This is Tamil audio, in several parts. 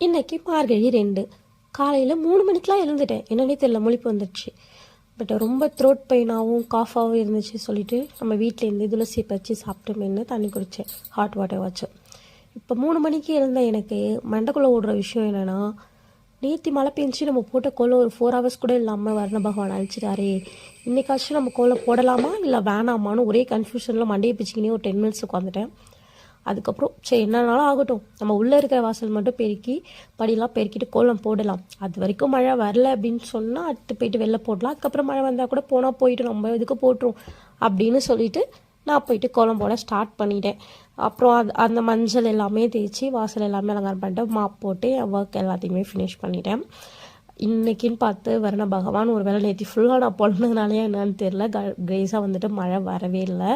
இன்றைக்கி மார்கழி 2 காலையில் 3 மணிக்கெலாம் எழுந்துட்டேன். என்னன்னே தெரியல, முழிப்பு வந்துடுச்சு. பட் ரொம்ப த்ரோட் பெயினாகவும் காஃபாகவும் இருந்துச்சு சொல்லிவிட்டு நம்ம வீட்டிலேருந்து துளசி பறித்து சாப்பிட்டோமேன்னு தண்ணி குடித்தேன், ஹாட் வாட்டர் வச்சு. இப்போ 3 மணிக்கு எழுந்த எனக்கு மண்டைக்குள்ளே ஓடுற விஷயம் என்னென்னா, நேற்று மழை பெஞ்சு நம்ம போட்ட கோலம் ஒரு 4 hours கூட இல்லாமல் வர்ண பகவான் அழிச்சிட்டாரே, இன்றைக்காச்சும் நம்ம கோலம் போடலாமா இல்லை வேணாமான்னு ஒரே கன்ஃபியூஷனில் மண்டையை பிச்சுக்கினே ஒரு 10 minutes உட்காந்துட்டேன். அதுக்கப்புறம் சரி என்னன்னாலும் ஆகட்டும், நம்ம உள்ளே இருக்கிற வாசல் மட்டும் பெருக்கி படியெல்லாம் பெருக்கிட்டு கோலம் போடலாம். அது வரைக்கும் மழை வரல அப்படின்னு சொன்னால் அடுத்து போயிட்டு வெளில போடலாம். அதுக்கப்புறம் மழை வந்தால் கூட போனால் போயிட்டு நம்ம இதுக்கு போட்டுரும் அப்படின்னு சொல்லிட்டு நான் போயிட்டு கோலம் போட ஸ்டார்ட் பண்ணிட்டேன். அப்புறம் அந்த மஞ்சள் எல்லாமே தேய்ச்சி வாசல் எல்லாமே அலங்காரம் பண்ணிட்டு மாப் போட்டு என் ஒர்க் எல்லாத்தையுமே ஃபினிஷ் பண்ணிட்டேன். இன்றைக்கின்னு பார்த்து வரண பகவான் ஒரு வேளை நேற்று ஃபுல்லாக நான் பொண்ணதுனாலே என்னன்னு தெரில, கிரேஸாக வந்துட்டு மழை வரவே இல்லை.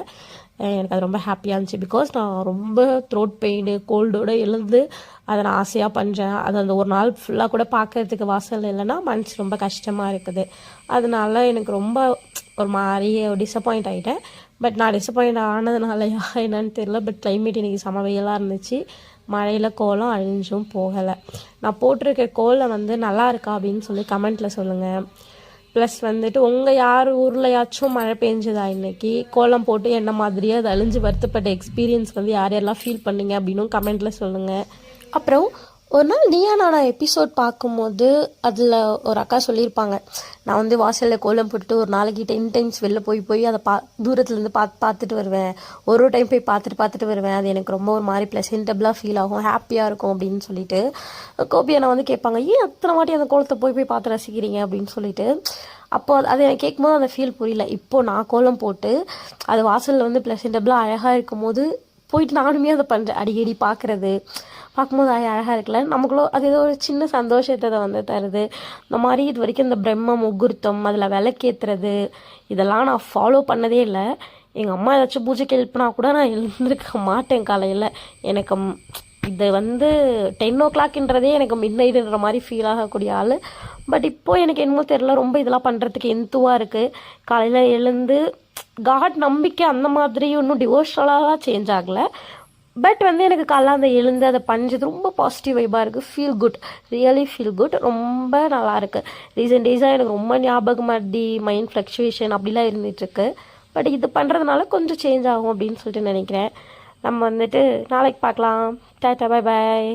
எனக்கு அது ரொம்ப ஹாப்பியாக இருந்துச்சு. பிகாஸ் நான் ரொம்ப த்ரோட் பெயின்னு கோல்டோடு எழுந்து அதை நான் ஆசையாக பண்ணுறேன். அது அந்த ஒரு நாள் ஃபுல்லாக கூட பார்க்கறதுக்கு வாசல் இல்லைன்னா மனசு ரொம்ப கஷ்டமாக இருக்குது. அதனால எனக்கு ரொம்ப ஒரு மாதிரி டிசப்பாயிண்ட் ஆகிட்டேன். பட் நான் டிசப்பாயிண்ட் ஆனதுனாலயா என்னன்னு தெரில, பட் கிளைமேட் இன்றைக்கி செம வெயிலாக இருந்துச்சு. மழையில் கோலம் அழிஞ்சும் போகலை. நான் போட்டிருக்க கோலம் வந்து நல்லா இருக்கா அப்படின்னு சொல்லி கமெண்ட்டில் சொல்லுங்கள். ப்ளஸ் வந்துட்டு உங்கள் யார் ஊர்லையாச்சும் மழை பெஞ்சதா இன்றைக்கி, கோலம் போட்டு என்ன மாதிரியே அது அழிஞ்சு வருத்தப்பட்ட எக்ஸ்பீரியன்ஸ் வந்து யார் யாரெல்லாம் ஃபீல் பண்ணீங்க அப்படின்னும் கமெண்ட்டில் சொல்லுங்கள். அப்புறம் ஒரு நாள் நீயா நானா எபிசோட் பார்க்கும்போது அதில் ஒரு அக்கா சொல்லியிருப்பாங்க, நான் வந்து வாசலில் கோலம் போட்டுட்டு ஒரு நாளைக்கு 10 times வெளில போய் அதை தூரத்துலேருந்து பார்த்துட்டு வருவேன். ஒரு டைம் போய் பார்த்துட்டு வருவேன். அது எனக்கு ரொம்ப ஒரு மாதிரி ப்ளசன்டபுளாக ஃபீல் ஆகும், ஹாப்பியாக இருக்கும் அப்படின்னு சொல்லிட்டு கோபி அண்ணா வந்து கேட்பாங்க, ஏன் அத்தனை வாட்டி அந்த கோலத்தை போய் பார்த்து ரசிக்கிறீங்க அப்படின்னு சொல்லிட்டு. அப்போது அது எனக்கு கேட்கும்போது அந்த ஃபீல் புரியல. இப்போது நான் கோலம் போட்டு அது வாசலில் வந்து ப்ளசன்டபுளாக அழகாக இருக்கும் போது போயிட்டு நானுமே அதை பண்ணுறேன். அடிக்கடி பார்க்கும்போது அழகாக இருக்குல்ல, நமக்குள்ளே அது ஏதோ ஒரு சின்ன சந்தோஷத்தை வந்து தருது. இந்த மாதிரி இது வரைக்கும் இந்த பிரம்ம முகூர்த்தம் அதில் விளக்கேற்றுறது இதெல்லாம் நான் ஃபாலோ பண்ணதே இல்லை. எங்கள் அம்மா ஏதாச்சும் பூஜைக்கு எழுப்பினா கூட நான் எழுந்திருக்க மாட்டேன் காலையில். எனக்கு இது வந்து 10 o'clockன்றதே எனக்கு மிட் நைட்டுன்ற மாதிரி ஃபீல் ஆகக்கூடிய ஆள். பட் இப்போது எனக்கு என்னமோ தெரியல, ரொம்ப இதெல்லாம் பண்ணுறதுக்கு எந்துவாக இருக்குது. காலையில் எழுந்து காட் நம்பிக்கை அந்த மாதிரி இன்னும் டிவோஷனலாக சேஞ்ச் ஆகலை. பட் வந்து எனக்கு காலைல அந்த எழுந்து அதை பஞ்சது ரொம்ப பாசிட்டிவ் வைப்பாக இருக்குது. Feel good, really feel good, ரொம்ப நல்லா இருக்குது. ரீசெண்ட் டேஸாக எனக்கு ரொம்ப ஞாபகம் மடி மைண்ட் ஃப்ளக்சுவேஷன் அப்படிலாம் இருந்துகிட்ருக்கு. பட் இது பண்ணுறதுனால கொஞ்சம் சேஞ்ச் ஆகும் அப்படின்னு சொல்லிட்டு நினைக்கிறேன். நம்ம வந்துட்டு நாளைக்கு பார்க்கலாம். Tata, bye bye.